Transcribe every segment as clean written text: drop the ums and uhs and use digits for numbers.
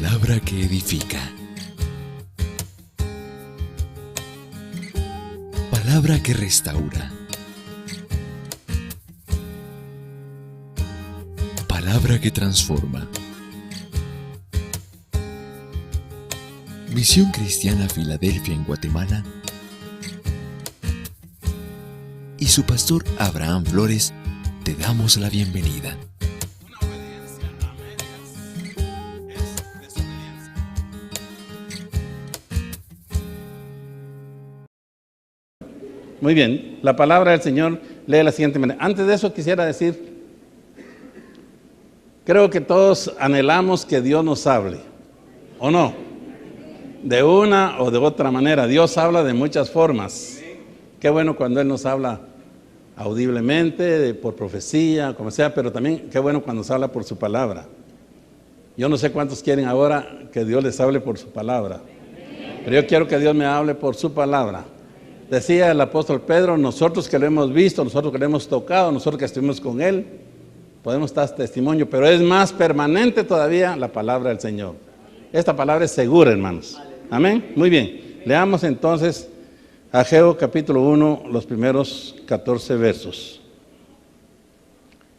Palabra que edifica. Palabra que restaura. Palabra que transforma. Visión Cristiana Filadelfia en Guatemala y su pastor Abraham Flores te damos la bienvenida. Muy bien, la palabra del Señor lee de la siguiente manera. Antes de eso quisiera decir, creo que todos anhelamos que Dios nos hable, ¿o no? De una o de otra manera. Dios habla de muchas formas. Qué bueno cuando Él nos habla audiblemente, por profecía, como sea, pero también qué bueno cuando nos habla por su palabra. Yo no sé cuántos quieren ahora que Dios les hable por su palabra, pero yo quiero que Dios me hable por su palabra. Decía el apóstol Pedro, nosotros que lo hemos visto, nosotros que lo hemos tocado, nosotros que estuvimos con Él, podemos dar testimonio, pero es más permanente todavía la palabra del Señor. Esta palabra es segura, hermanos. Amén. Muy bien. Leamos entonces Ageo capítulo 1, los primeros 14 versos.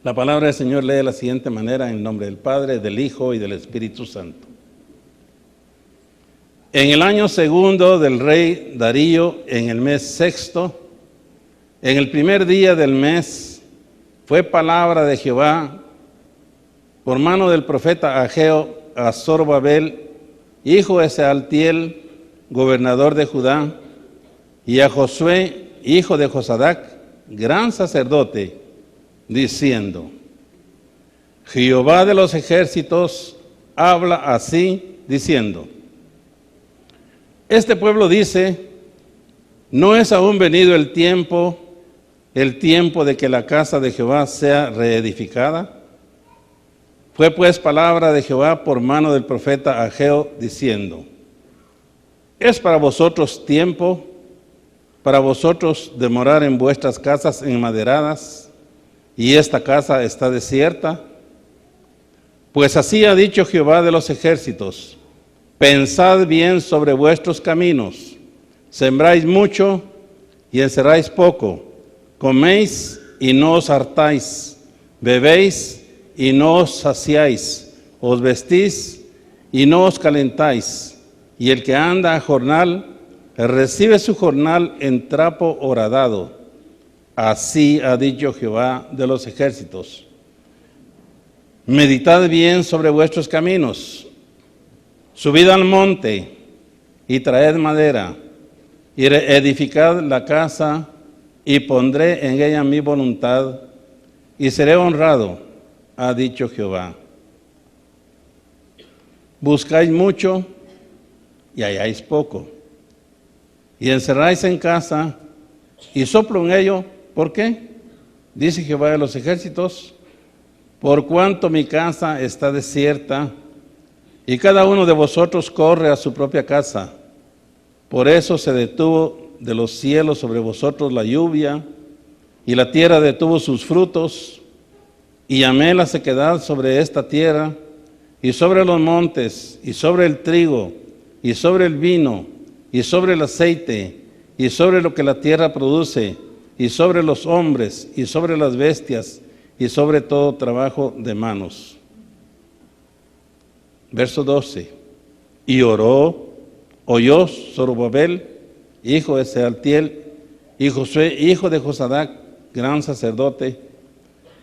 La palabra del Señor lee de la siguiente manera, en nombre del Padre, del Hijo y del Espíritu Santo. En el año segundo del rey Darío, en el mes sexto, en el primer día del mes, fue palabra de Jehová por mano del profeta Ageo a Zorobabel, hijo de Sealtiel, gobernador de Judá, y a Josué, hijo de Josadac, gran sacerdote, diciendo: Jehová de los ejércitos habla así, diciendo: este pueblo dice, ¿no es aún venido el tiempo de que la casa de Jehová sea reedificada? Fue pues palabra de Jehová por mano del profeta Ageo, diciendo: ¿es para vosotros tiempo, para vosotros de morar en vuestras casas enmaderadas, y esta casa está desierta? Pues así ha dicho Jehová de los ejércitos: pensad bien sobre vuestros caminos, sembráis mucho y encerráis poco, coméis y no os hartáis, bebéis y no os saciáis, os vestís y no os calentáis, y el que anda a jornal recibe su jornal en trapo horadado. Así ha dicho Jehová de los ejércitos. Meditad bien sobre vuestros caminos. Subid al monte y traed madera, y edificad la casa, y pondré en ella mi voluntad, y seré honrado, ha dicho Jehová. Buscáis mucho, y halláis poco, y encerráis en casa, y soplo en ello. ¿Por qué? Dice Jehová de los ejércitos: por cuanto mi casa está desierta, y cada uno de vosotros corre a su propia casa. Por eso se detuvo de los cielos sobre vosotros la lluvia, y la tierra detuvo sus frutos, y llamé la sequedad sobre esta tierra, y sobre los montes, y sobre el trigo, y sobre el vino, y sobre el aceite, y sobre lo que la tierra produce, y sobre los hombres, y sobre las bestias, y sobre todo trabajo de manos. Verso 12. Y oyó Zorobabel, hijo de Sealtiel, y Josué, hijo de Josadac, gran sacerdote,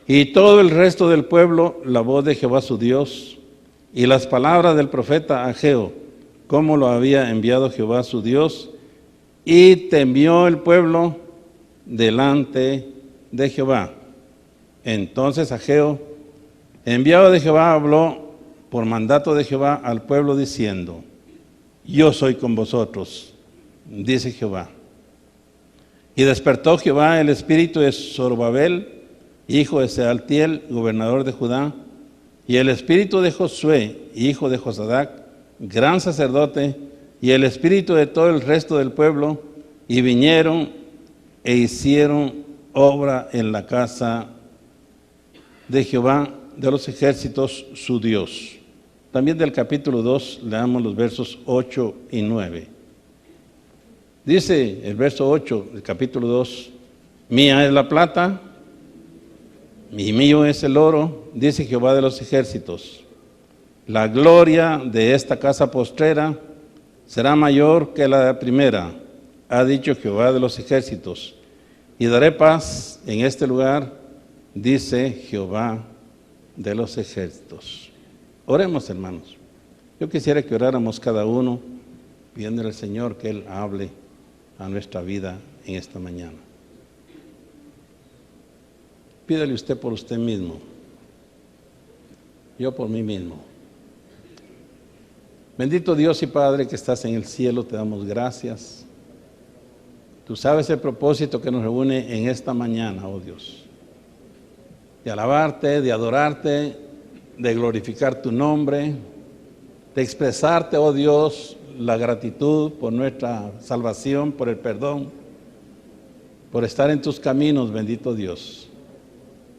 y todo el resto del pueblo, la voz de Jehová su Dios, y las palabras del profeta Ageo, como lo había enviado Jehová su Dios, y temió el pueblo delante de Jehová. Entonces Ageo, enviado de Jehová, habló por mandato de Jehová al pueblo diciendo: yo soy con vosotros, dice Jehová. Y despertó Jehová el espíritu de Zorobabel, hijo de Sealtiel, gobernador de Judá, y el espíritu de Josué, hijo de Josadac, gran sacerdote, y el espíritu de todo el resto del pueblo, y vinieron e hicieron obra en la casa de Jehová de los ejércitos, su Dios. también del capítulo 2, leamos los versos 8 y 9. Dice el verso 8 del capítulo 2, mía es la plata, y mío es el oro, dice Jehová de los ejércitos. La gloria de esta casa postrera será mayor que la primera, ha dicho Jehová de los ejércitos. Y daré paz en este lugar, dice Jehová de los ejércitos. Oremos, hermanos. Yo quisiera que oráramos cada uno, pidiéndole al Señor que Él hable a nuestra vida en esta mañana. Pídale usted por usted mismo, yo por mí mismo. Bendito Dios y Padre que estás en el cielo, te damos gracias. Tú sabes el propósito que nos reúne en esta mañana, oh Dios. De alabarte, de adorarte, de glorificar tu nombre, de expresarte, oh Dios, la gratitud por nuestra salvación, por el perdón, por estar en tus caminos, bendito Dios.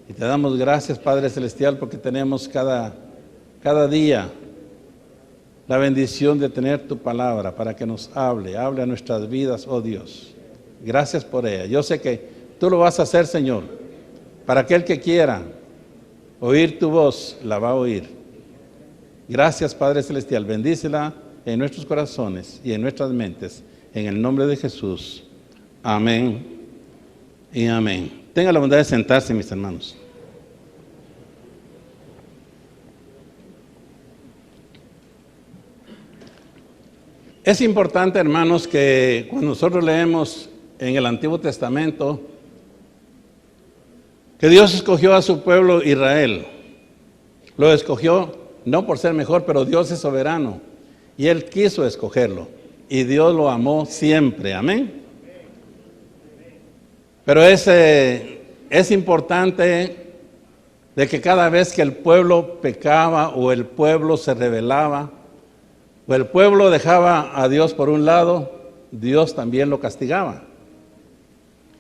Y te damos gracias, Padre Celestial, porque tenemos cada día la bendición de tener tu palabra para que nos hable a nuestras vidas, oh Dios. Gracias por ella. Yo sé que tú lo vas a hacer, Señor. Para aquel que quiera oír tu voz, la va a oír. Gracias, Padre Celestial. Bendícela en nuestros corazones y en nuestras mentes. En el nombre de Jesús. Amén y amén. Tenga la bondad de sentarse, mis hermanos. Es importante, hermanos, que cuando nosotros leemos en el Antiguo Testamento que Dios escogió a su pueblo Israel. Lo escogió no por ser mejor, pero Dios es soberano y Él quiso escogerlo y Dios lo amó siempre. Amén. Pero es importante de que cada vez que el pueblo pecaba o el pueblo se rebelaba o el pueblo dejaba a Dios por un lado, Dios también lo castigaba.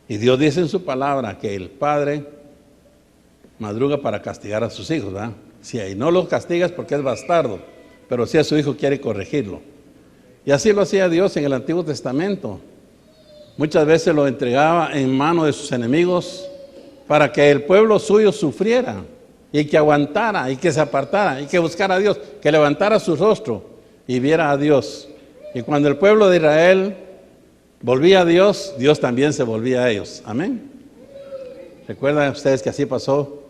Y Dios dice en su palabra que el Padre madruga para castigar a sus hijos, ¿verdad? Si ahí no los castigas porque es bastardo, pero si a su hijo quiere corregirlo. Y así lo hacía Dios en el Antiguo Testamento. Muchas veces lo entregaba en manos de sus enemigos para que el pueblo suyo sufriera y que aguantara y que se apartara y que buscara a Dios, que levantara su rostro y viera a Dios. Y cuando el pueblo de Israel volvía a Dios, Dios también se volvía a ellos. Amén. ¿Recuerdan ustedes que así pasó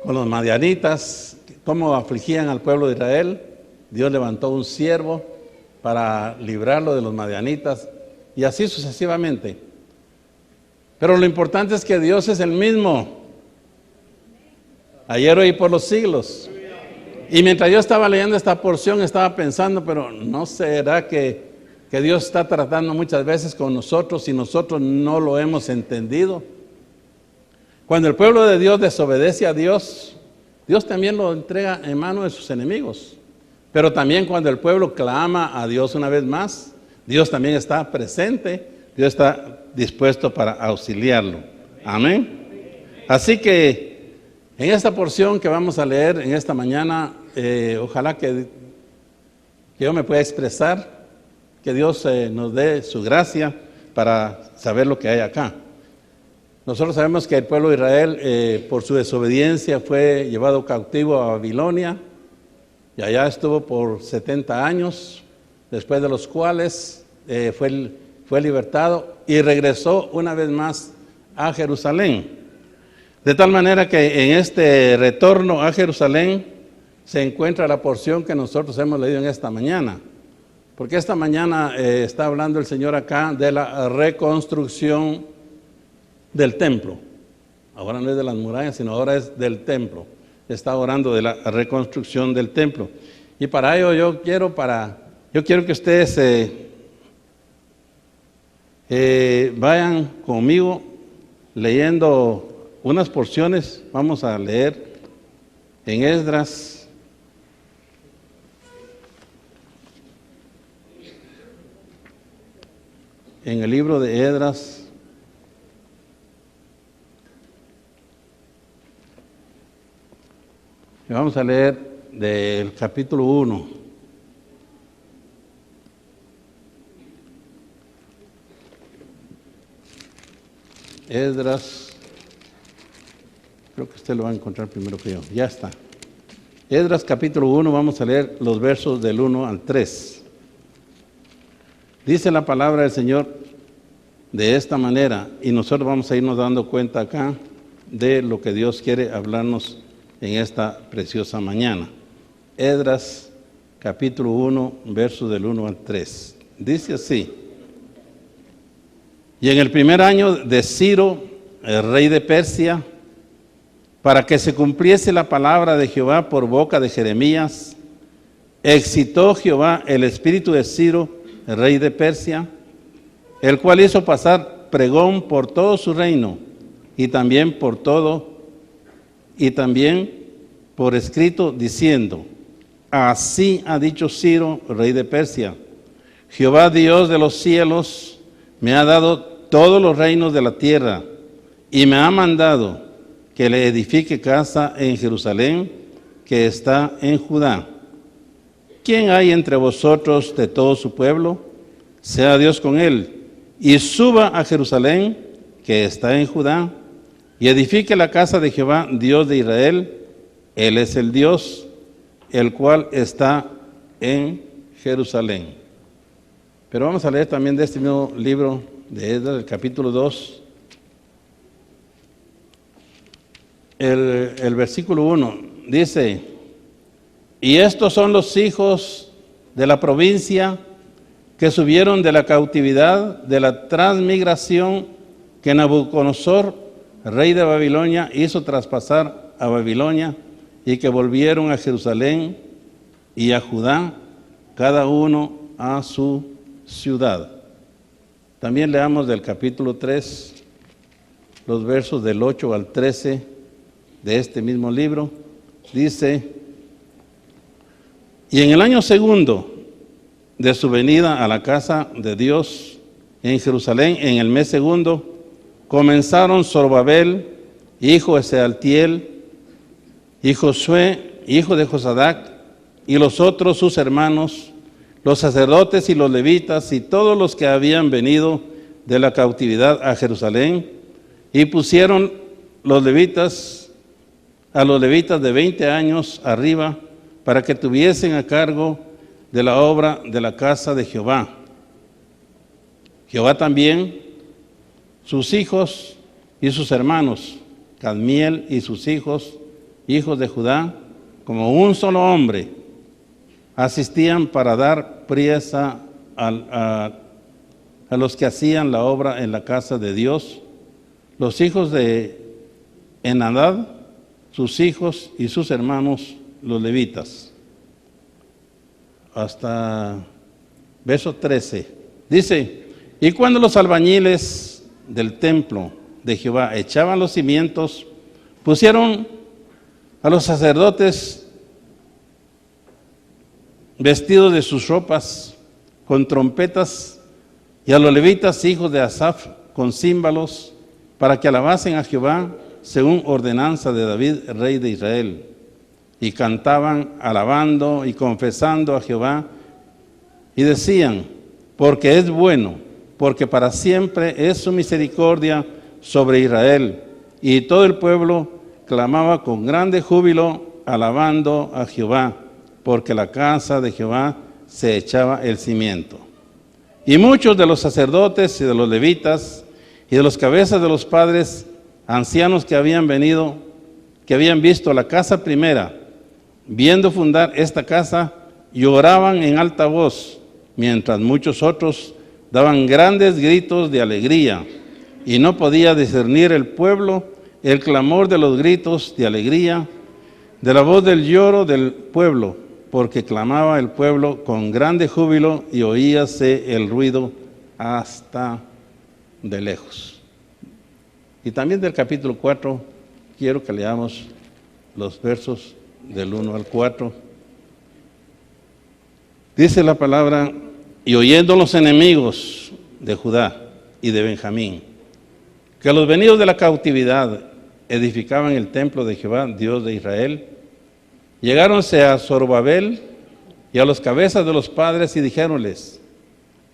con los madianitas? ¿Cómo afligían al pueblo de Israel? Dios levantó un siervo para librarlo de los madianitas y así sucesivamente. Pero lo importante es que Dios es el mismo, ayer, hoy y por los siglos. Y mientras yo estaba leyendo esta porción, estaba pensando, pero ¿no será que Dios está tratando muchas veces con nosotros y nosotros no lo hemos entendido? Cuando el pueblo de Dios desobedece a Dios, Dios también lo entrega en manos de sus enemigos. Pero también cuando el pueblo clama a Dios una vez más, Dios también está presente, Dios está dispuesto para auxiliarlo. Amén. Así que en esta porción que vamos a leer en esta mañana, ojalá que yo me pueda expresar, que Dios nos dé su gracia para saber lo que hay acá. Nosotros sabemos que el pueblo de Israel, por su desobediencia, fue llevado cautivo a Babilonia y allá estuvo por 70 años, después de los cuales fue libertado y regresó una vez más a Jerusalén. De tal manera que en este retorno a Jerusalén se encuentra la porción que nosotros hemos leído en esta mañana. Porque esta mañana está hablando el Señor acá de la reconstrucción del templo. Ahora no es de las murallas, sino ahora es del templo. Está orando de la reconstrucción del templo. Y para ello yo quiero que ustedes vayan conmigo leyendo unas porciones. Vamos a leer en Esdras. En el libro de Esdras. Vamos a leer del capítulo 1. Esdras, creo que usted lo va a encontrar primero que yo, ya está. Esdras capítulo 1, vamos a leer los versos del 1 al 3. Dice la palabra del Señor de esta manera, y nosotros vamos a irnos dando cuenta acá de lo que Dios quiere hablarnos en esta preciosa mañana. Esdras capítulo 1, versos del 1 al 3. Dice así: y en el primer año de Ciro, el rey de Persia, para que se cumpliese la palabra de Jehová por boca de Jeremías, excitó Jehová el espíritu de Ciro, el rey de Persia, el cual hizo pasar pregón por todo su reino, y también por escrito, diciendo: así ha dicho Ciro, rey de Persia, Jehová Dios de los cielos me ha dado todos los reinos de la tierra, y me ha mandado que le edifique casa en Jerusalén, que está en Judá. ¿Quién hay entre vosotros de todo su pueblo? Sea Dios con él, y suba a Jerusalén, que está en Judá, y edifique la casa de Jehová, Dios de Israel. Él es el Dios, el cual está en Jerusalén. Pero vamos a leer también de este mismo libro de Esdras, el capítulo 2, el versículo 1, dice: y estos son los hijos de la provincia que subieron de la cautividad, de la transmigración que Nabucodonosor, rey de Babilonia, hizo traspasar a Babilonia, y que volvieron a Jerusalén y a Judá, cada uno a su ciudad. También leamos del capítulo 3, los versos del 8 al 13 de este mismo libro. Dice: y en el año segundo de su venida a la casa de Dios en Jerusalén, en el mes segundo, comenzaron Zorobabel, hijo de Sealtiel, y Josué, hijo de Josadac, y los otros sus hermanos, los sacerdotes y los levitas, y todos los que habían venido de la cautividad a Jerusalén, y pusieron a los levitas de 20 años arriba, para que tuviesen a cargo de la obra de la casa de Jehová. Jehová también, sus hijos y sus hermanos, Cadmiel y sus hijos, hijos de Judá, como un solo hombre, asistían para dar priesa a los que hacían la obra en la casa de Dios, los hijos de Henadad, sus hijos y sus hermanos, los levitas. Hasta verso 13. Dice: y cuando los albañiles del templo de Jehová echaban los cimientos, pusieron a los sacerdotes vestidos de sus ropas con trompetas, y a los levitas, hijos de Asaf, con címbalos, para que alabasen a Jehová según ordenanza de David, rey de Israel. Y cantaban alabando y confesando a Jehová, y decían: porque es bueno, porque para siempre es su misericordia sobre Israel. Y todo el pueblo clamaba con grande júbilo, alabando a Jehová, porque la casa de Jehová se echaba el cimiento. Y muchos de los sacerdotes y de los levitas y de los cabezas de los padres, ancianos que habían visto la casa primera, viendo fundar esta casa, lloraban en alta voz, mientras muchos otros daban grandes gritos de alegría, y no podía discernir el pueblo el clamor de los gritos de alegría, de la voz del lloro del pueblo, porque clamaba el pueblo con grande júbilo, y oíase el ruido hasta de lejos. Y también del capítulo 4, quiero que leamos los versos del 1 al 4. Dice la palabra: y oyendo los enemigos de Judá y de Benjamín, que los venidos de la cautividad edificaban el templo de Jehová, Dios de Israel, Llegáronse a Zorobabel y a los cabezas de los padres y dijéronles: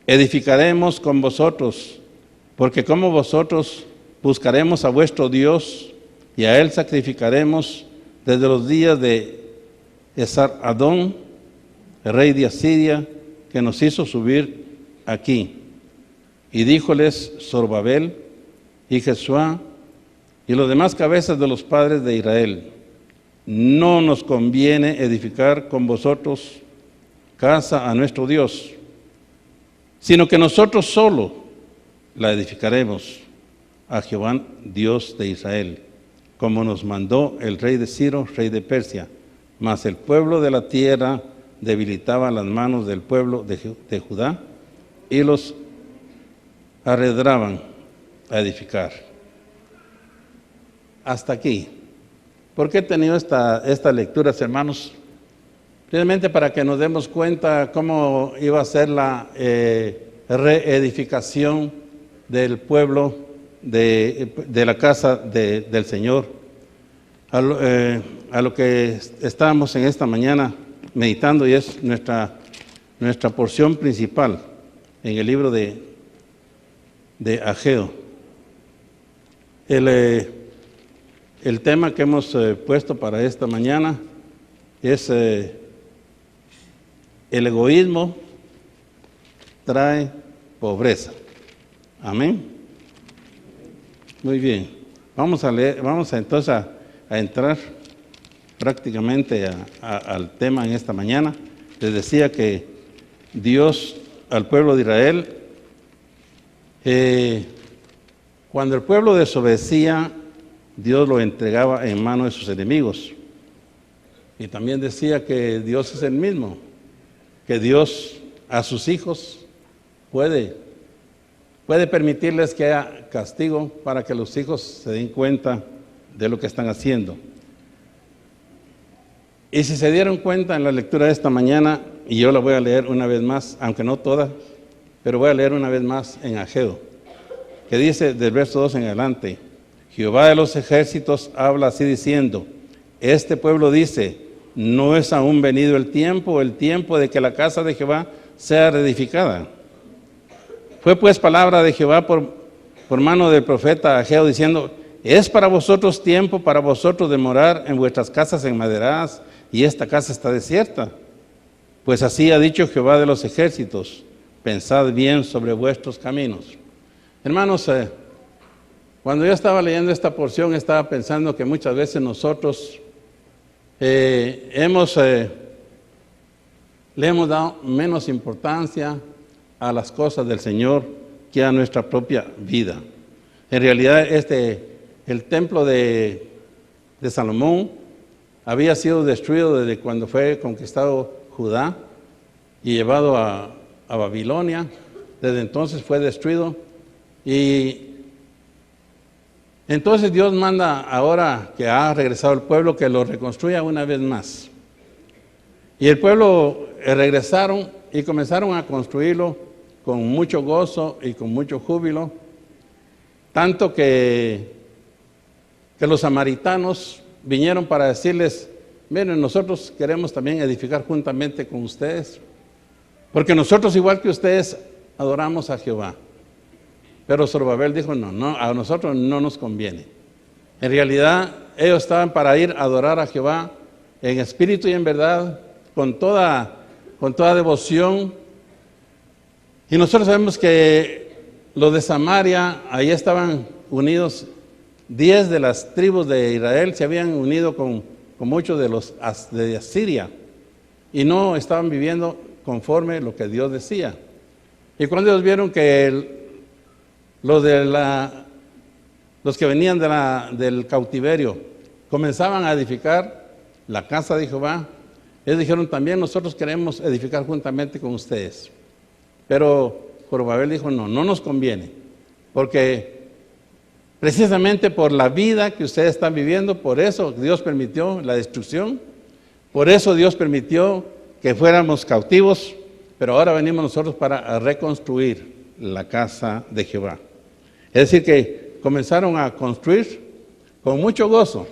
edificaremos con vosotros, porque como vosotros buscaremos a vuestro Dios, y a él sacrificaremos desde los días de Esar-Adón, el rey de Asiria, que nos hizo subir aquí. Y díjoles Zorobabel y Jesuá y los demás cabezas de los padres de Israel: no nos conviene edificar con vosotros casa a nuestro Dios, sino que nosotros solo la edificaremos a Jehová, Dios de Israel, como nos mandó el rey de Ciro, rey de Persia. Mas el pueblo de la tierra debilitaba las manos del pueblo de Judá y los arredraban a edificar. Hasta aquí. ¿Por qué he tenido estas lecturas, hermanos? Realmente para que nos demos cuenta cómo iba a ser la reedificación del pueblo de la casa del Señor. A lo que estamos en esta mañana meditando, y es nuestra porción principal en el libro de Ageo. El tema que hemos puesto para esta mañana es el egoísmo trae pobreza. Amén. Muy bien. Vamos a leer, entonces a entrar prácticamente al tema en esta mañana. Les decía que Dios al pueblo de Israel, cuando el pueblo desobedecía, Dios lo entregaba en manos de sus enemigos. Y también decía que Dios es el mismo, que Dios a sus hijos puede permitirles que haya castigo para que los hijos se den cuenta de lo que están haciendo. Y si se dieron cuenta en la lectura de esta mañana, y yo la voy a leer una vez más, aunque no toda, pero voy a leer una vez más en Ageo, que dice del verso 2 en adelante: Jehová de los ejércitos habla así diciendo: este pueblo dice, no es aún venido el tiempo de que la casa de Jehová sea reedificada. Fue pues palabra de Jehová por mano del profeta Ageo diciendo: es para vosotros tiempo, para vosotros de morar en vuestras casas enmaderadas, y esta casa está desierta. Pues así ha dicho Jehová de los ejércitos: pensad bien sobre vuestros caminos. Hermanos, cuando yo estaba leyendo esta porción, estaba pensando que muchas veces nosotros le hemos dado menos importancia a las cosas del Señor que a nuestra propia vida. En realidad, el templo de Salomón había sido destruido desde cuando fue conquistado Judá y llevado a Babilonia. Desde entonces fue destruido, y entonces Dios manda, ahora que ha regresado el pueblo, que lo reconstruya una vez más. Y el pueblo regresaron y comenzaron a construirlo con mucho gozo y con mucho júbilo, tanto que los samaritanos vinieron para decirles: miren, nosotros queremos también edificar juntamente con ustedes, porque nosotros, igual que ustedes, adoramos a Jehová. Pero Zorobabel dijo: no, a nosotros no nos conviene. En realidad, ellos estaban para ir a adorar a Jehová en espíritu y en verdad, con toda devoción. Y nosotros sabemos que los de Samaria, ahí estaban unidos, 10 de las tribus de Israel se habían unido con muchos de los de Asiria, y no estaban viviendo conforme lo que Dios decía. Y cuando ellos vieron que los que venían del cautiverio comenzaban a edificar la casa de Jehová, ellos dijeron: también nosotros queremos edificar juntamente con ustedes. Pero Zorobabel dijo: no nos conviene, porque precisamente por la vida que ustedes están viviendo, por eso Dios permitió la destrucción, por eso Dios permitió que fuéramos cautivos, pero ahora venimos nosotros para reconstruir la casa de Jehová. Es decir, que comenzaron a construir con mucho gozo.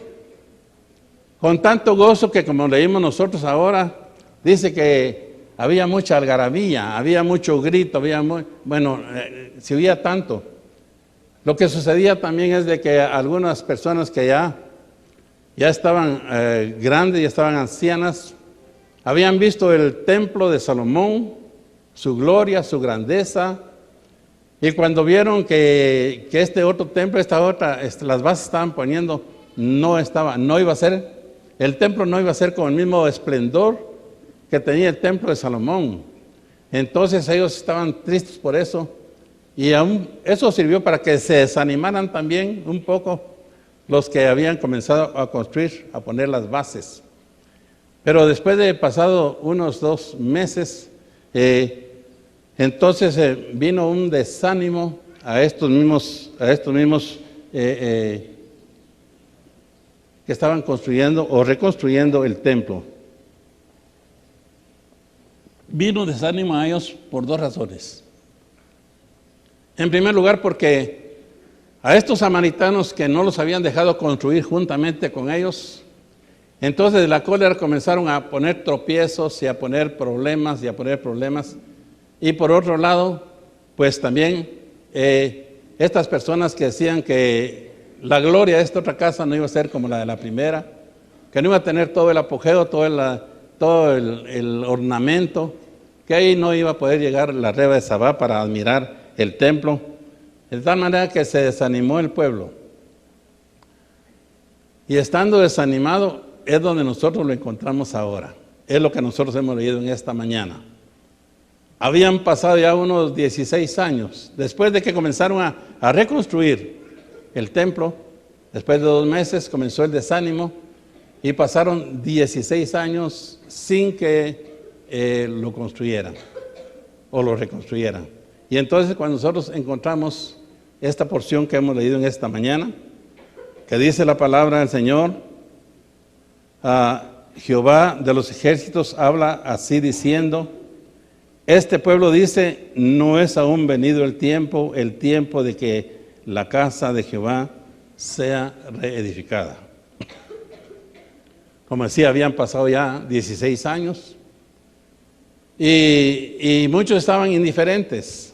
con tanto gozo que, como leímos nosotros ahora, dice que había mucha algarabía, había mucho grito, se oía tanto. Lo que sucedía también es de que algunas personas que ya estaban grandes, ya estaban ancianas, habían visto el templo de Salomón, su gloria, su grandeza, y cuando vieron que este otro templo, las bases estaban poniendo, no iba a ser, el templo no iba a ser con el mismo esplendor que tenía el templo de Salomón. Entonces ellos estaban tristes por eso, y aún eso sirvió para que se desanimaran también un poco los que habían comenzado a construir, a poner las bases. Pero después de pasado unos 2 meses, entonces vino un desánimo a estos mismos que estaban construyendo o reconstruyendo el templo. Vino desánimo a ellos por 2 razones. En primer lugar, porque a estos samaritanos que no los habían dejado construir juntamente con ellos, entonces de la cólera comenzaron a poner tropiezos y a poner problemas. Y por otro lado, pues también estas personas que decían que la gloria de esta otra casa no iba a ser como la de la primera, que no iba a tener todo el apogeo, todo el ornamento, que ahí no iba a poder llegar la reba de Sabá para admirar el templo, de tal manera que se desanimó el pueblo. Y estando desanimado es donde nosotros lo encontramos ahora. Es lo que nosotros hemos leído en esta mañana. Habían pasado ya unos 16 años, después de que comenzaron a reconstruir el templo. Después de 2 meses comenzó el desánimo y pasaron 16 años sin que lo construyeran o lo reconstruyeran. Y entonces cuando nosotros encontramos esta porción que hemos leído en esta mañana, que dice la palabra del Señor, Jehová de los ejércitos habla así diciendo: este pueblo dice, no es aún venido el tiempo de que la casa de Jehová sea reedificada. Como decía, habían pasado ya 16 años y muchos estaban indiferentes.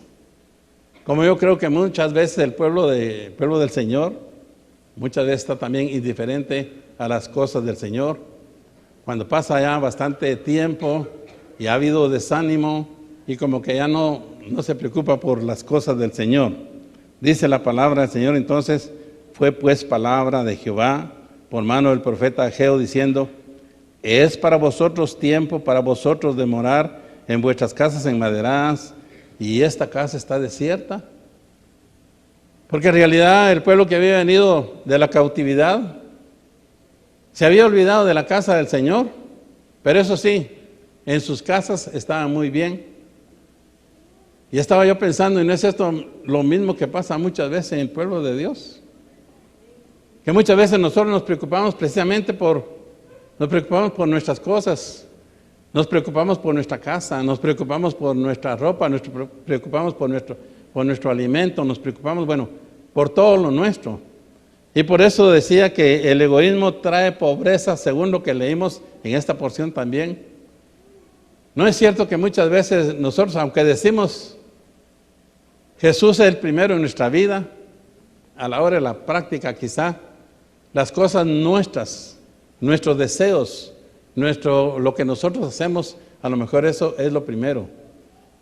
Como yo creo que muchas veces el pueblo del Señor, muchas veces está también indiferente a las cosas del Señor. Cuando pasa ya bastante tiempo y ha habido desánimo y como que ya no se preocupa por las cosas del Señor. Dice la palabra del Señor, entonces fue pues palabra de Jehová por mano del profeta Ageo diciendo: es para vosotros tiempo, para vosotros de morar en vuestras casas enmaderadas, y esta casa está desierta. Porque en realidad el pueblo que había venido de la cautividad se había olvidado de la casa del Señor, pero eso sí, en sus casas estaban muy bien. Y estaba yo pensando, ¿y no es esto lo mismo que pasa muchas veces en el pueblo de Dios? Que muchas veces nosotros nos preocupamos precisamente por nuestras cosas, nos preocupamos por nuestra casa, nos preocupamos por nuestra ropa, nos preocupamos por nuestro alimento, nos preocupamos, por todo lo nuestro. Y por eso decía que el egoísmo trae pobreza, según lo que leímos en esta porción también. ¿No es cierto que muchas veces nosotros, aunque decimos Jesús es el primero en nuestra vida, a la hora de la práctica quizá, las cosas nuestras, nuestros deseos, lo que nosotros hacemos, a lo mejor eso es lo primero.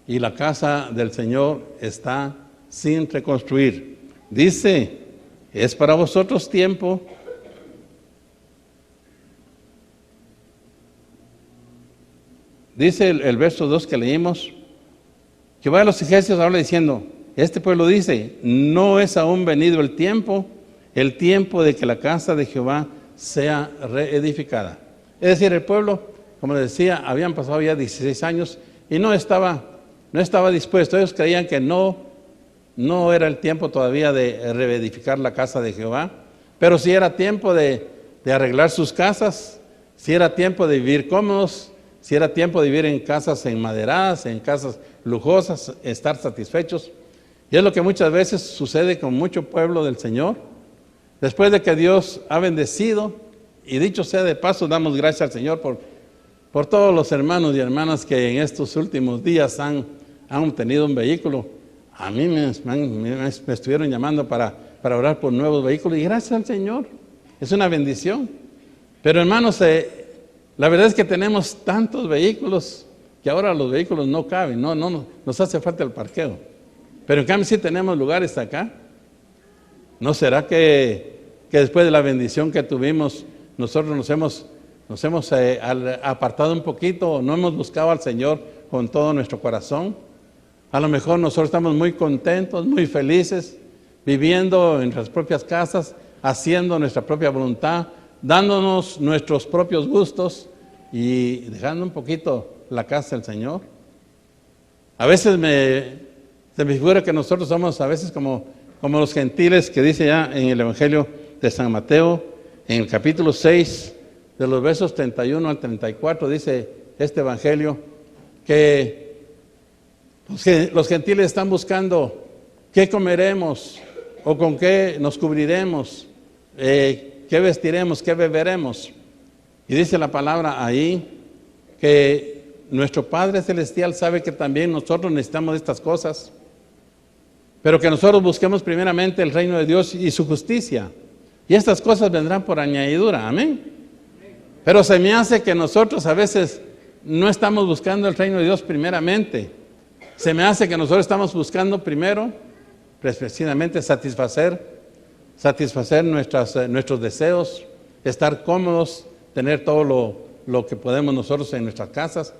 Y la casa del Señor está sin reconstruir. Dice, es para vosotros tiempo. Dice el verso 2 que leímos, Jehová de los ejércitos habla diciendo, este pueblo dice, no es aún venido el tiempo de que la casa de Jehová sea reedificada. Es decir, el pueblo, como les decía, habían pasado ya 16 años y no estaba dispuesto. Ellos creían que no era el tiempo todavía de reedificar la casa de Jehová, pero sí era tiempo de arreglar sus casas, sí era tiempo de vivir cómodos, sí era tiempo de vivir en casas enmaderadas, en casas lujosas, estar satisfechos. Y es lo que muchas veces sucede con mucho pueblo del Señor. Después de que Dios ha bendecido Y dicho sea de paso, damos gracias al Señor por todos los hermanos y hermanas que en estos últimos días han obtenido un vehículo. A mí me estuvieron llamando para orar por nuevos vehículos y gracias al Señor. Es una bendición. Pero hermanos, la verdad es que tenemos tantos vehículos que ahora los vehículos no caben, no nos hace falta el parqueo. Pero en cambio sí tenemos lugares acá. ¿No será que después de la bendición que tuvimos, nosotros nos hemos apartado un poquito, no hemos buscado al Señor con todo nuestro corazón? A lo mejor nosotros estamos muy contentos, muy felices, viviendo en nuestras propias casas, haciendo nuestra propia voluntad, dándonos nuestros propios gustos y dejando un poquito la casa del Señor. A veces se me figura que nosotros somos a veces como los gentiles que dice ya en el Evangelio de San Mateo, en el capítulo 6, de los versos 31 al 34, dice este Evangelio, que los gentiles están buscando qué comeremos o con qué nos cubriremos, qué vestiremos, qué beberemos. Y dice la palabra ahí que nuestro Padre Celestial sabe que también nosotros necesitamos estas cosas, pero que nosotros busquemos primeramente el reino de Dios y su justicia. Y estas cosas vendrán por añadidura, amén. Pero se me hace que nosotros a veces no estamos buscando el reino de Dios primeramente. Se me hace que nosotros estamos buscando primero, precisamente satisfacer nuestros deseos, estar cómodos, tener todo lo que podemos nosotros en nuestras casas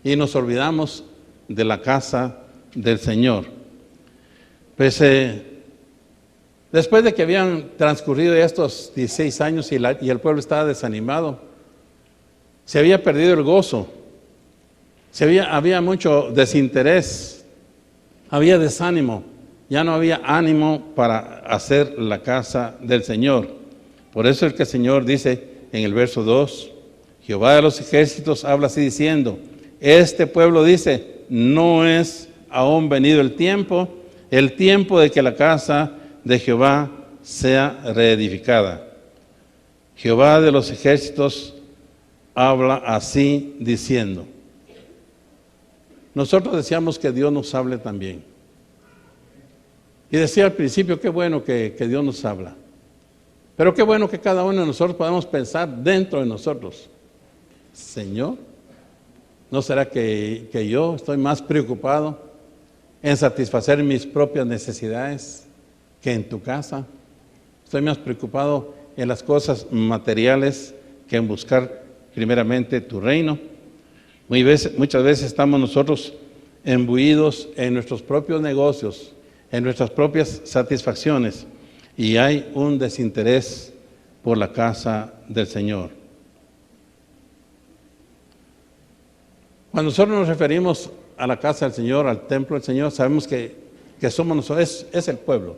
y nos olvidamos de la casa del Señor. Pues después de que habían transcurrido estos 16 años y el pueblo estaba desanimado, se había perdido el gozo, había mucho desinterés, había desánimo, ya no había ánimo para hacer la casa del Señor. Por eso es que el Señor dice en el verso 2, Jehová de los ejércitos habla así diciendo, este pueblo dice, no es aún venido el tiempo de que la casa de Jehová sea reedificada. Jehová de los ejércitos habla así diciendo. Nosotros deseamos que Dios nos hable también. Y decía al principio, qué bueno que Dios nos habla. Pero qué bueno que cada uno de nosotros podamos pensar dentro de nosotros. Señor, ¿no será que yo estoy más preocupado en satisfacer mis propias necesidades que en tu casa? Estoy más preocupado en las cosas materiales que en buscar primeramente tu reino. Muchas veces estamos nosotros embuidos en nuestros propios negocios, en nuestras propias satisfacciones, y hay un desinterés por la casa del Señor. Cuando nosotros nos referimos a la casa del Señor, al templo del Señor, sabemos que somos nosotros, es el pueblo.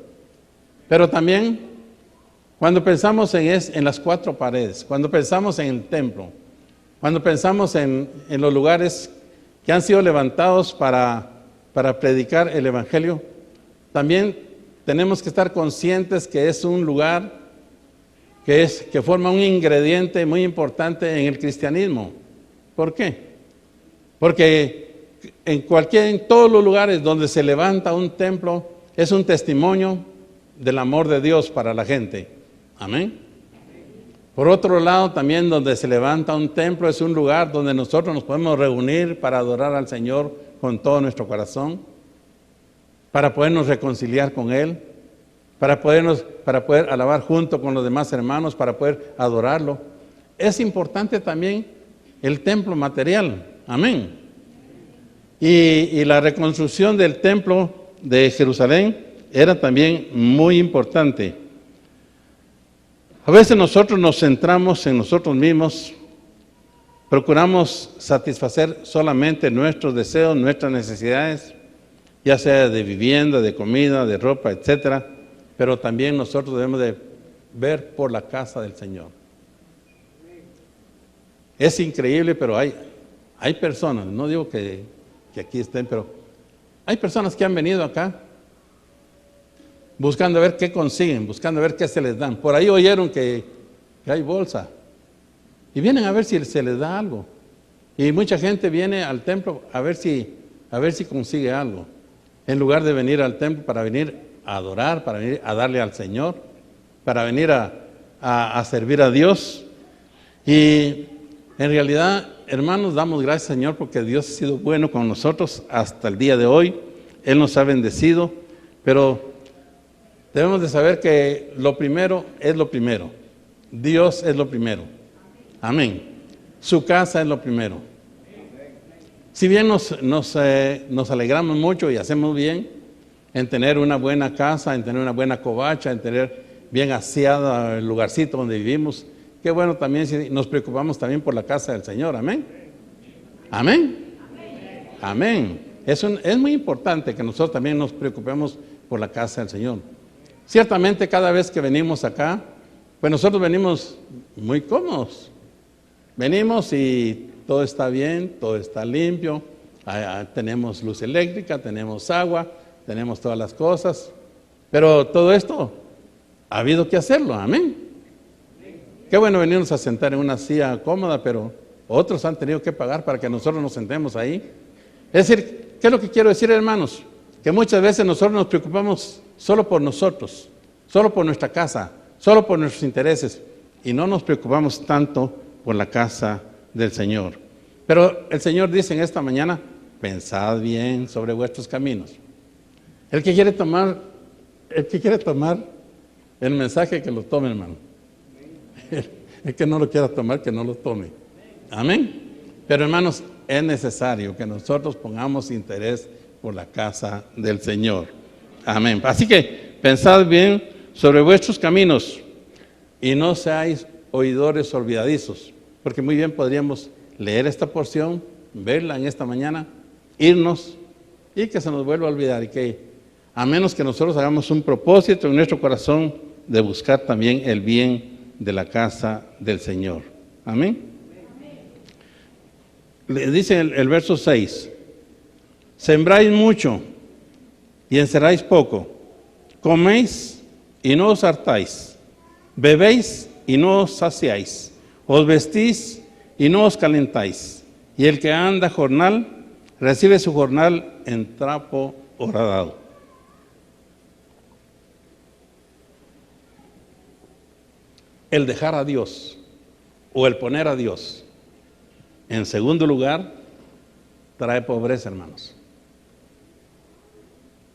Pero también, cuando pensamos en las cuatro paredes, cuando pensamos en el templo, cuando pensamos en los lugares que han sido levantados para predicar el Evangelio, también tenemos que estar conscientes que es un lugar que forma un ingrediente muy importante en el cristianismo. ¿Por qué? Porque en todos los lugares donde se levanta un templo es un testimonio del amor de Dios para la gente. Amén. Por otro lado, también donde se levanta un templo es un lugar donde nosotros nos podemos reunir para adorar al Señor con todo nuestro corazón, para podernos reconciliar con Él, para poder alabar junto con los demás hermanos, para poder adorarlo. Es importante también el templo material. Amén. Y la reconstrucción del templo de Jerusalén era también muy importante. A veces nosotros nos centramos en nosotros mismos, procuramos satisfacer solamente nuestros deseos, nuestras necesidades, ya sea de vivienda, de comida, de ropa, etcétera, pero también nosotros debemos de ver por la casa del Señor. Es increíble, pero hay personas, no digo que aquí estén, pero hay personas que han venido acá buscando a ver qué consiguen, buscando a ver qué se les dan. Por ahí oyeron que hay bolsa, y vienen a ver si se les da algo. Y mucha gente viene al templo a ver si consigue algo, en lugar de venir al templo para venir a adorar, para venir a darle al Señor, para venir a servir a Dios. Y en realidad, hermanos, damos gracias al Señor porque Dios ha sido bueno con nosotros hasta el día de hoy. Él nos ha bendecido, pero debemos de saber que lo primero es lo primero. Dios es lo primero. Amén. Su casa es lo primero. Si bien nos alegramos mucho y hacemos bien en tener una buena casa, en tener una buena covacha, en tener bien aseada el lugarcito donde vivimos, qué bueno también si nos preocupamos también por la casa del Señor. Amén. Amén. Amén. Es muy importante que nosotros también nos preocupemos por la casa del Señor. Ciertamente cada vez que venimos acá, pues nosotros venimos muy cómodos. Venimos y todo está bien, todo está limpio, tenemos luz eléctrica, tenemos agua, tenemos todas las cosas, pero todo esto ha habido que hacerlo, amén. Qué bueno venirnos a sentar en una silla cómoda, pero otros han tenido que pagar para que nosotros nos sentemos ahí. Es decir, ¿qué es lo que quiero decir, hermanos? Que muchas veces nosotros nos preocupamos solo por nosotros, solo por nuestra casa, solo por nuestros intereses, y no nos preocupamos tanto por la casa del Señor. Pero el Señor dice en esta mañana, pensad bien sobre vuestros caminos. El que quiere tomar el mensaje, que lo tome, hermano. El que no lo quiera tomar, que no lo tome. Amén. Pero hermanos, es necesario que nosotros pongamos interés por la casa del Señor. Amén. Así que pensad bien sobre vuestros caminos y no seáis oidores olvidadizos, porque muy bien podríamos leer esta porción, verla en esta mañana, irnos y que se nos vuelva a olvidar, y que a menos que nosotros hagamos un propósito en nuestro corazón de buscar también el bien de la casa del Señor. Amén. Le dice el verso 6, sembráis mucho y encerráis poco, coméis y no os hartáis, bebéis y no os saciáis, os vestís y no os calentáis, y el que anda jornal recibe su jornal en trapo horadado. El dejar a Dios o el poner a Dios en segundo lugar trae pobreza, hermanos.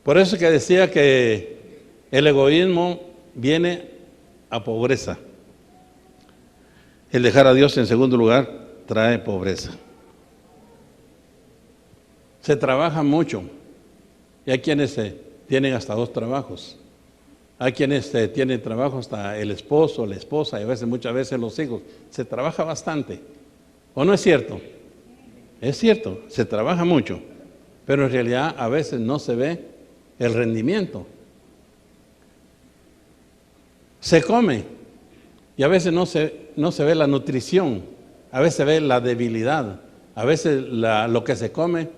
Por eso que decía que el egoísmo viene a pobreza. El dejar a Dios en segundo lugar trae pobreza. Se trabaja mucho y hay quienes tienen hasta 2 trabajos. Hay quienes tienen trabajo hasta el esposo, la esposa y muchas veces los hijos. Se trabaja bastante. ¿O no es cierto? Es cierto, se trabaja mucho, pero en realidad a veces no se ve el rendimiento. Se come y a veces no se ve la nutrición, a veces se ve la debilidad, a veces lo que se come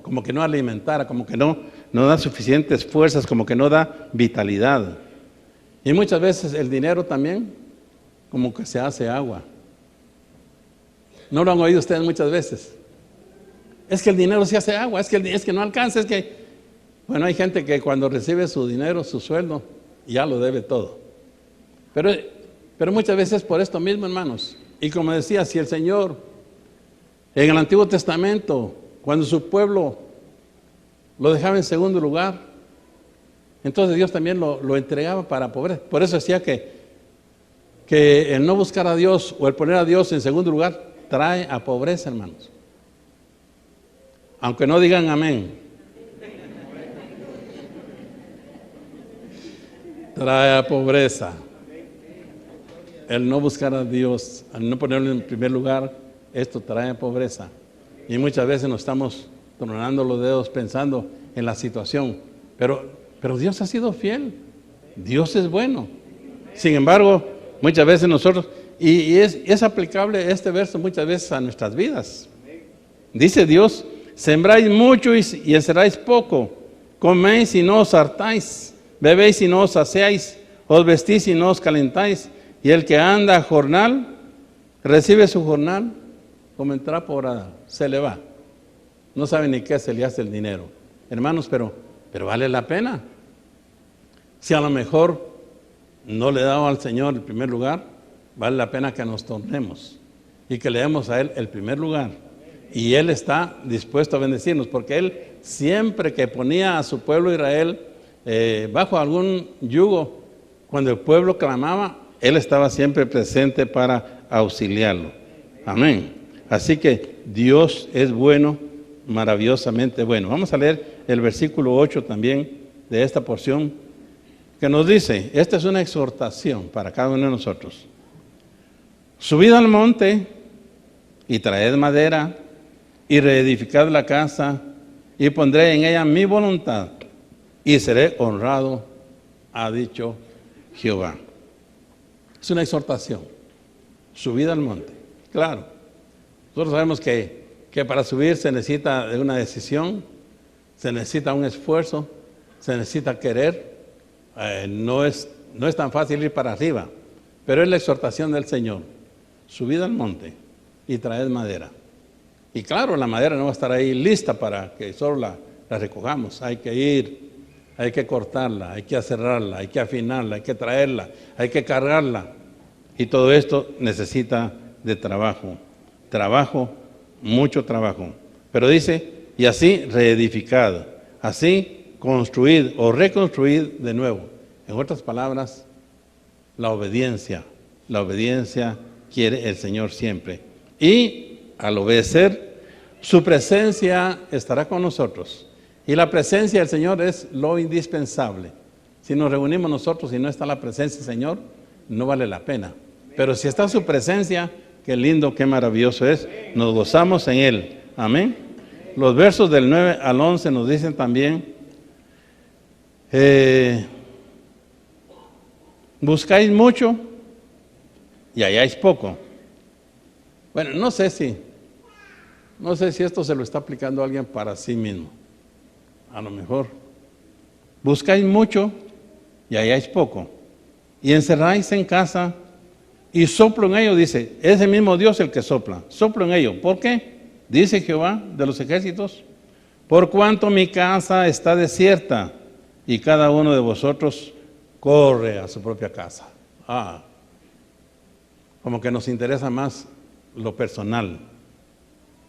como que no alimentara, como que no da suficientes fuerzas, como que no da vitalidad. Y muchas veces el dinero también como que se hace agua. ¿No lo han oído ustedes muchas veces? Es que el dinero se hace agua, es que no alcanza, bueno, hay gente que cuando recibe su dinero, su sueldo, ya lo debe todo. Pero muchas veces por esto mismo, hermanos. Y como decía, si el Señor en el Antiguo Testamento, cuando su pueblo lo dejaba en segundo lugar, entonces Dios también lo entregaba para pobreza. Por eso decía que el no buscar a Dios o el poner a Dios en segundo lugar trae a pobreza, hermanos. Aunque no digan amén. Trae a pobreza. El no buscar a Dios, al no ponerlo en primer lugar, esto trae pobreza. Y muchas veces nos estamos tronando los dedos pensando en la situación. Pero Dios ha sido fiel. Dios es bueno. Sin embargo, muchas veces nosotros, y es aplicable este verso muchas veces a nuestras vidas. Dice Dios, sembráis mucho y encerráis poco, coméis y no os hartáis, bebéis y no os saciáis, os vestís y no os calentáis, y el que anda a jornal recibe su jornal, como en trapo orada, se le va. No sabe ni qué se le hace el dinero. Hermanos, pero vale la pena. Si a lo mejor no le damos al Señor el primer lugar, vale la pena que nos tornemos y que le demos a Él el primer lugar. Y Él está dispuesto a bendecirnos, porque Él siempre que ponía a su pueblo Israel bajo algún yugo, cuando el pueblo clamaba, Él estaba siempre presente para auxiliarlo. Amén. Así que Dios es bueno, maravillosamente bueno. Vamos a leer el versículo 8 también de esta porción, que nos dice, esta es una exhortación para cada uno de nosotros. Subid al monte y traed madera y reedificad la casa y pondré en ella mi voluntad y seré honrado, ha dicho Jehová. Es una exhortación. Subid al monte. Claro, nosotros sabemos que para subir se necesita de una decisión, se necesita un esfuerzo, se necesita querer. No es tan fácil ir para arriba, pero es la exhortación del Señor. Subid al monte y traed madera. Y claro, la madera no va a estar ahí lista para que solo la recojamos. Hay que ir, hay que cortarla, hay que aserrarla, hay que afinarla, hay que traerla, hay que cargarla. Y todo esto necesita de trabajo. Trabajo, mucho trabajo. Pero dice, y así reedificad, así construid o reconstruid de nuevo. En otras palabras, la obediencia quiere el Señor siempre. Y al obedecer, su presencia estará con nosotros. Y la presencia del Señor es lo indispensable. Si nos reunimos nosotros y no está la presencia del Señor, no vale la pena. Pero si está su presencia, qué lindo, qué maravilloso es. Nos gozamos en Él. Amén. Los versos del 9 al 11 nos dicen también, buscáis mucho y halláis poco. Bueno, no sé si esto se lo está aplicando alguien para sí mismo. A lo mejor. Buscáis mucho y halláis poco. Y encerráis en casa y soplo en ello, dice, es el mismo Dios el que sopla. Soplo en ello. ¿Por qué? Dice Jehová de los ejércitos, por cuanto mi casa está desierta y cada uno de vosotros corre a su propia casa. Como que nos interesa más lo personal,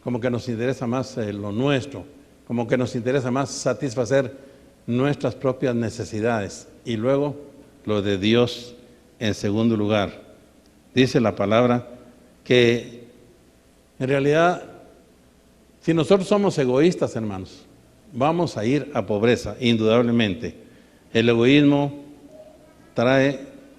como que nos interesa más lo nuestro, como que nos interesa más satisfacer nuestras propias necesidades y luego lo de Dios en segundo lugar. Dice la palabra que en realidad, si nosotros somos egoístas, hermanos, vamos a ir a pobreza, indudablemente. El egoísmo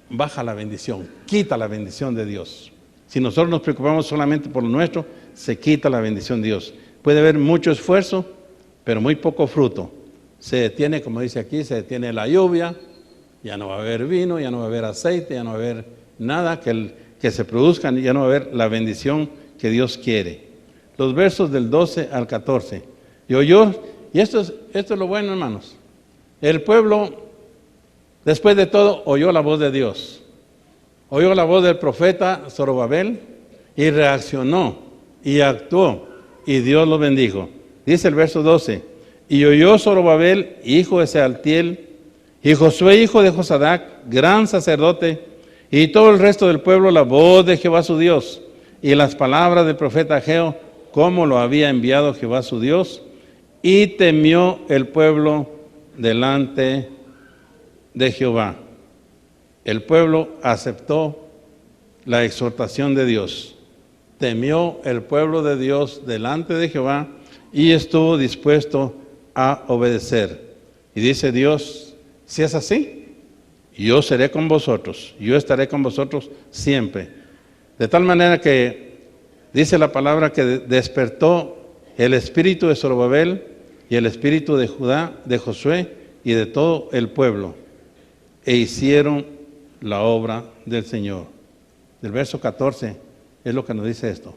baja la bendición, quita la bendición de Dios. Si nosotros nos preocupamos solamente por lo nuestro, se quita la bendición de Dios. Puede haber mucho esfuerzo, pero muy poco fruto. Se detiene, como dice aquí, se detiene la lluvia, ya no va a haber vino, ya no va a haber aceite, ya no va a haber nada que se produzca, ya no va a haber la bendición que Dios quiere. Los versos del 12 al 14. Y esto es lo bueno, hermanos. El pueblo, después de todo, oyó la voz de Dios. Oyó la voz del profeta Zorobabel y reaccionó y actuó y Dios lo bendijo. Dice el verso 12, y oyó Zorobabel, hijo de Sealtiel, y Josué, hijo de Josadac, gran sacerdote, y todo el resto del pueblo, la voz de Jehová su Dios, y las palabras del profeta Ageo, como lo había enviado Jehová su Dios, y temió el pueblo delante de Jehová. El pueblo aceptó la exhortación de Dios. Temió el pueblo de Dios delante de Jehová y estuvo dispuesto a obedecer. Y dice Dios, si es así, yo seré con vosotros, yo estaré con vosotros siempre. De tal manera que dice la palabra que despertó el espíritu de Zorobabel y el espíritu de Judá, de Josué y de todo el pueblo, e hicieron la obra del Señor. Del verso 14 es lo que nos dice esto.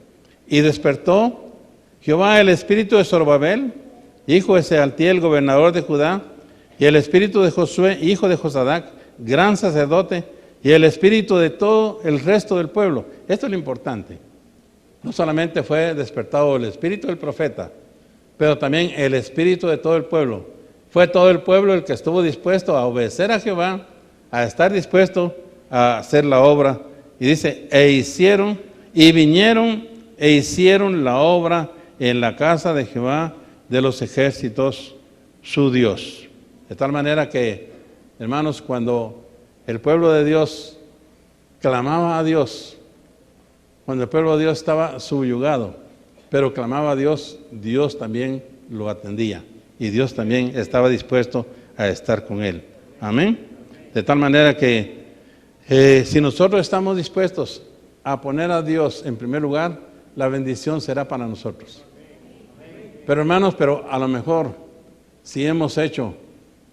Y despertó Jehová el espíritu de Zorobabel, hijo de Sealtiel, gobernador de Judá, y el espíritu de Josué, hijo de Josadac, gran sacerdote, y el espíritu de todo el resto del pueblo. Esto es lo importante. No solamente fue despertado el espíritu del profeta, pero también el espíritu de todo el pueblo. Fue todo el pueblo el que estuvo dispuesto a obedecer a Jehová, a estar dispuesto a hacer la obra. Y dice, vinieron e hicieron la obra en la casa de Jehová de los ejércitos, su Dios. De tal manera que, hermanos, cuando el pueblo de Dios clamaba a Dios, cuando el pueblo de Dios estaba subyugado, pero clamaba a Dios, Dios también lo atendía. Y Dios también estaba dispuesto a estar con él. Amén. De tal manera que si nosotros estamos dispuestos a poner a Dios en primer lugar, la bendición será para nosotros. Pero hermanos, a lo mejor si hemos hecho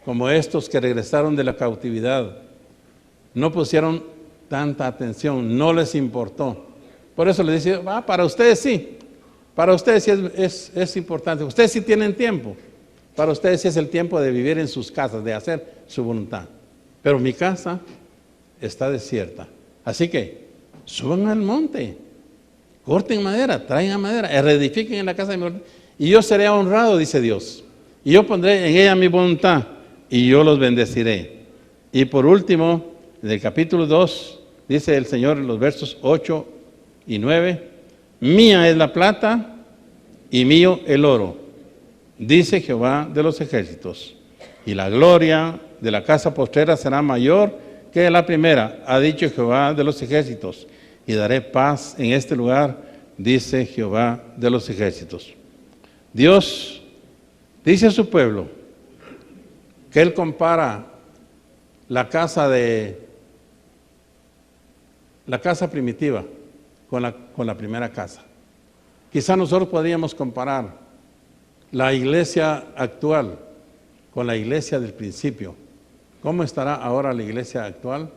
como estos que regresaron de la cautividad, no pusieron tanta atención, no les importó. Por eso les dice, para ustedes sí. Para ustedes sí es importante. Ustedes sí tienen tiempo. Para ustedes sí es el tiempo de vivir en sus casas, de hacer su voluntad. Pero mi casa está desierta. Así que suban al monte, corten madera, traigan madera, reedifiquen en la casa de mi voluntad. Y yo seré honrado, dice Dios. Y yo pondré en ella mi voluntad y yo los bendeciré. Y por último, en el capítulo 2, dice el Señor en los versos 8 y 9, mía es la plata y mío el oro, dice Jehová de los ejércitos, y la gloria de la casa postrera será mayor que la primera, ha dicho Jehová de los ejércitos, y daré paz en este lugar, dice Jehová de los ejércitos. Dios dice a su pueblo que Él compara la casa primitiva con la primera casa. Quizá nosotros podríamos comparar la iglesia actual con la iglesia del principio. ¿Cómo estará ahora la iglesia actual?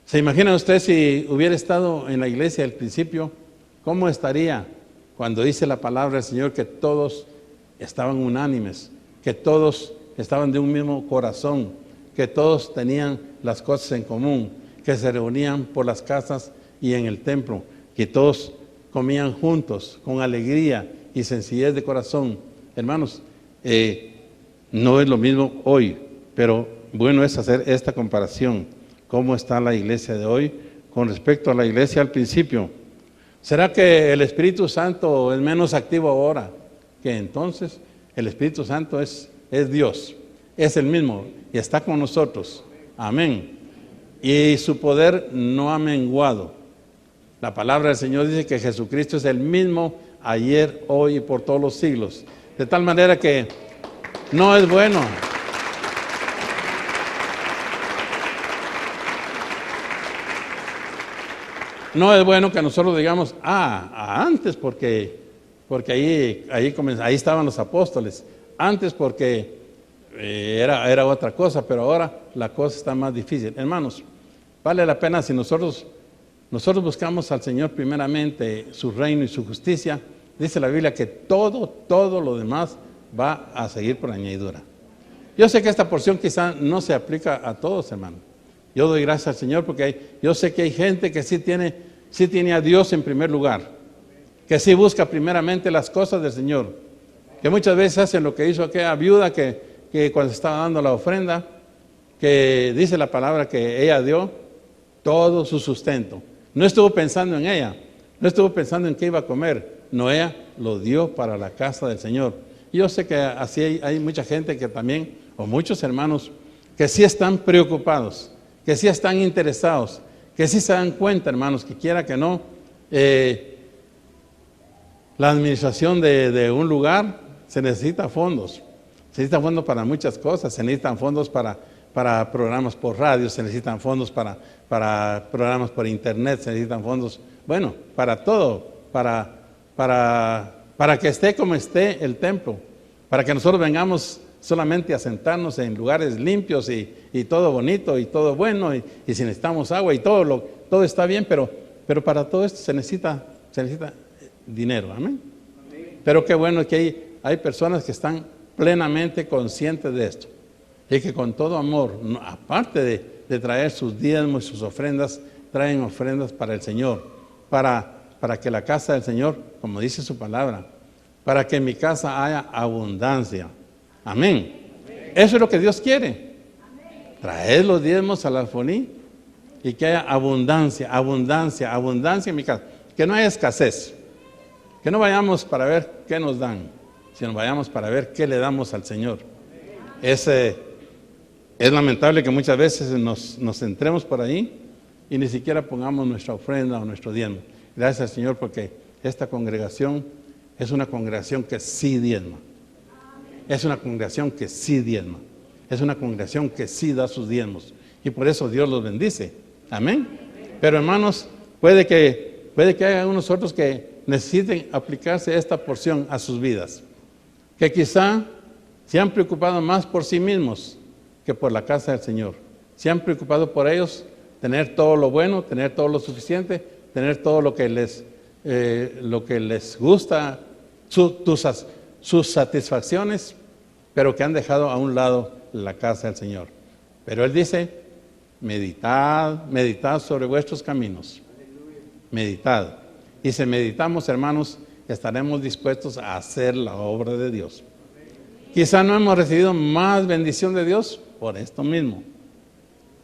¿Se imagina usted si hubiera estado en la iglesia del principio? ¿Cómo estaría cuando dice la palabra del Señor que todos estaban unánimes, que todos estaban de un mismo corazón, que todos tenían las cosas en común, que se reunían por las casas y en el templo, que todos comían juntos con alegría y sencillez de corazón? Hermanos, no es lo mismo hoy, pero bueno es hacer esta comparación. ¿Cómo está la iglesia de hoy con respecto a la iglesia al principio? ¿Será que el Espíritu Santo es menos activo ahora que entonces? El Espíritu Santo es Dios, es el mismo y está con nosotros. Amén. Y su poder no ha menguado. La palabra del Señor dice que Jesucristo es el mismo ayer, hoy y por todos los siglos. De tal manera que no es bueno. No es bueno que nosotros digamos, antes porque ahí estaban los apóstoles, antes porque era otra cosa, pero ahora la cosa está más difícil. Hermanos, vale la pena si nosotros buscamos al Señor primeramente, su reino y su justicia. Dice la Biblia que todo lo demás va a seguir por añadidura. Yo sé que esta porción quizá no se aplica a todos, hermano. Yo doy gracias al Señor porque yo sé que hay gente que sí tiene a Dios en primer lugar, que sí busca primeramente las cosas del Señor, que muchas veces hacen lo que hizo aquella viuda que cuando estaba dando la ofrenda, que dice la palabra que ella dio todo su sustento. No estuvo pensando en ella, no estuvo pensando en qué iba a comer, no, ella lo dio para la casa del Señor. Y yo sé que así hay mucha gente que también, o muchos hermanos, que sí están preocupados, que sí están interesados, que sí se dan cuenta, hermanos, que quiera que no, la administración de un lugar se necesita fondos. Se necesitan fondos para muchas cosas, se necesitan fondos para programas por radio, se necesitan fondos para programas por internet, se necesitan fondos, bueno, para todo, para que esté como esté el templo, para que nosotros vengamos solamente a sentarnos en lugares limpios y todo bonito y todo bueno y si necesitamos agua y todo está bien, pero para todo esto se necesita dinero, amén. Pero qué bueno que hay personas que están plenamente conscientes de esto y que con todo amor, aparte de traer sus diezmos y sus ofrendas, traen ofrendas para el Señor, para que la casa del Señor, como dice su palabra, para que en mi casa haya abundancia. Amén. Eso es lo que Dios quiere. Traer los diezmos al alfolí y que haya abundancia, abundancia, abundancia en mi casa. Que no haya escasez. Que no vayamos para ver qué nos dan, sino vayamos para ver qué le damos al Señor. Es lamentable que muchas veces nos centremos por ahí y ni siquiera pongamos nuestra ofrenda o nuestro diezmo. Gracias al Señor porque esta congregación es una congregación que sí diezma. Es una congregación que sí diezma. Es una congregación que sí da sus diezmos. Y por eso Dios los bendice. Amén. Pero hermanos, puede que haya unos otros que necesiten aplicarse esta porción a sus vidas. Que quizá se han preocupado más por sí mismos que por la casa del Señor. Se han preocupado por ellos, tener todo lo bueno, tener todo lo suficiente, tener todo lo que les gusta, sus satisfacciones, pero que han dejado a un lado la casa del Señor. Pero Él dice, meditad sobre vuestros caminos. Meditad. Y si meditamos, hermanos, estaremos dispuestos a hacer la obra de Dios. Quizá no hemos recibido más bendición de Dios por esto mismo.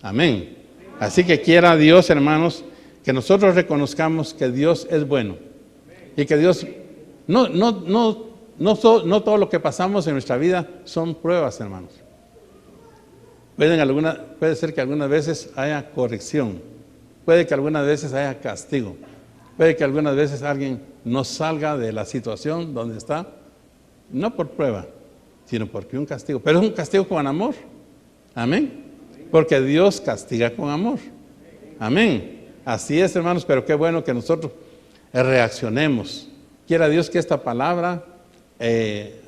Amén. Así que quiera Dios, hermanos, que nosotros reconozcamos que Dios es bueno. Y que Dios, no todo lo que pasamos en nuestra vida son pruebas, hermanos. Puede ser que algunas veces haya corrección. Puede que algunas veces haya castigo. Puede que algunas veces alguien no salga de la situación donde está, no por prueba, sino porque un castigo. Pero es un castigo con amor. Amén. Porque Dios castiga con amor. Amén. Así es, hermanos, pero qué bueno que nosotros reaccionemos. Quiera Dios que esta palabra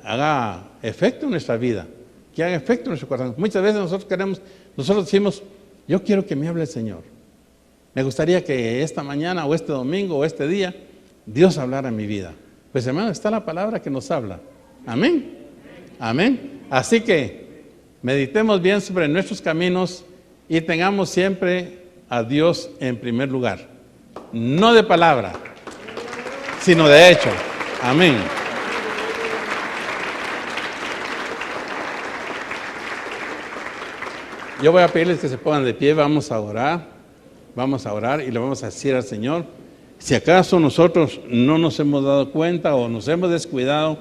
haga efecto en nuestra vida, que haga efecto en nuestro corazón. Muchas veces nosotros decimos, yo quiero que me hable el Señor. Me gustaría que esta mañana o este domingo o este día Dios hablara en mi vida. Pues hermano, está la palabra que nos habla. Amén. Amén. Así que meditemos bien sobre nuestros caminos y tengamos siempre a Dios en primer lugar. No de palabra, sino de hecho. Amén. Yo voy a pedirles que se pongan de pie, vamos a orar. Vamos a orar y le vamos a decir al Señor, si acaso nosotros no nos hemos dado cuenta o nos hemos descuidado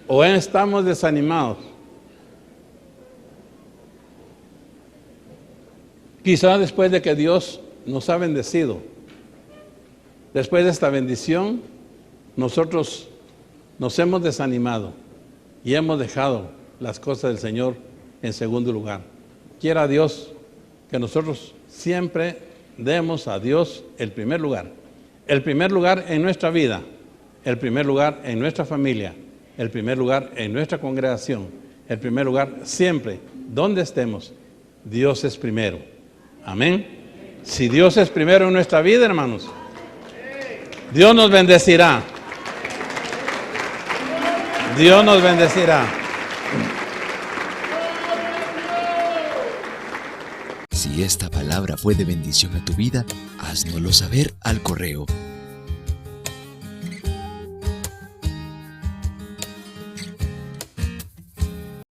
o estamos desanimados. Quizá después de que Dios nos ha bendecido, después de esta bendición, nosotros nos hemos desanimado y hemos dejado las cosas del Señor en segundo lugar. Quiera Dios que nosotros siempre demos a Dios el primer lugar en nuestra vida, el primer lugar en nuestra familia, el primer lugar en nuestra congregación, el primer lugar siempre, donde estemos, Dios es primero. Amén. Si Dios es primero en nuestra vida, hermanos, Dios nos bendecirá. Dios nos bendecirá. Si esta palabra fue de bendición a tu vida, háznoslo saber al correo